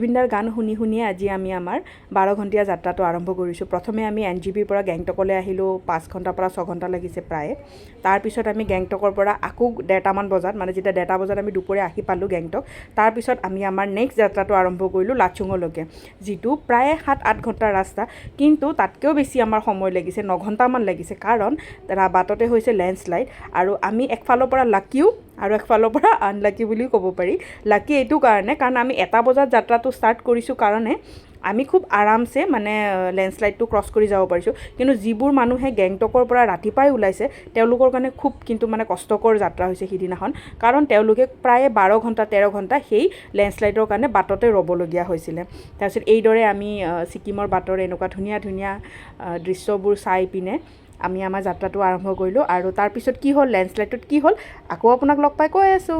জুবিনদাৰ গান শুনি শুনিয়ে আজি আমি আমাৰ 12 ঘণ্টীয়া যাত্ৰাটো আৰম্ভ কৰিছোঁ। প্ৰথমে আমি NJPৰ পৰা গেংটকলৈ আহিলোঁ, 5 ঘণ্টাৰ পৰা 6 ঘণ্টা লাগিছে প্ৰায়। তাৰপিছত আমি গেংটকৰ পৰা আকৌ 1:30মান বজাত, মানে যেতিয়া 1:30 বজাত আমি দুপৰীয়া আহি পালোঁ গেংটক, তাৰপিছত আমি আমাৰ নেক্সট যাত্ৰাটো আৰম্ভ কৰিলোঁ লাচুঙলৈকে, যিটো প্ৰায় 7-8 ঘণ্টাৰ ৰাস্তা, কিন্তু তাতকৈও বেছি আমাৰ সময় লাগিছে, 9 ঘণ্টামান লাগিছে, কাৰণ বাটতে হৈছে লেণ্ডশ্লাইড। আৰু আমি একফালৰ পৰা লাকিও আৰু একফালৰ পৰা আনলাকি বুলিও ক'ব পাৰি। লাকি এইটো কাৰণে, কাৰণ আমি 1 বজাত যাত্ৰাটো ষ্টাৰ্ট কৰিছোঁ কাৰণে আমি খুব আৰামছে মানে লেণ্ডশ্লাইডটো ক্ৰছ কৰি যাব পাৰিছোঁ। কিন্তু যিবোৰ মানুহে গেংটকৰ পৰা ৰাতিপুৱাই ওলাইছে তেওঁলোকৰ কাৰণে খুব কিন্তু মানে কষ্টকৰ যাত্ৰা হৈছে সিদিনাখন, কাৰণ তেওঁলোকে প্ৰায় 12 ঘণ্টা 13 ঘণ্টা সেই লেণ্ডশ্লাইডৰ কাৰণে বাটতে ৰ'বলগীয়া হৈছিলে। তাৰপিছত এইদৰে আমি ছিকিমৰ বাটৰ এনেকুৱা ধুনীয়া ধুনীয়া দৃশ্যবোৰ চাই পিনে আমি আমাৰ যাত্ৰাটো আৰম্ভ কৰিলোঁ। আৰু তাৰপিছত কি হ'ল, লেণ্ডশ্লাইডটোত কি হ'ল আকৌ আপোনাক লগ পাই কৈ আছোঁ।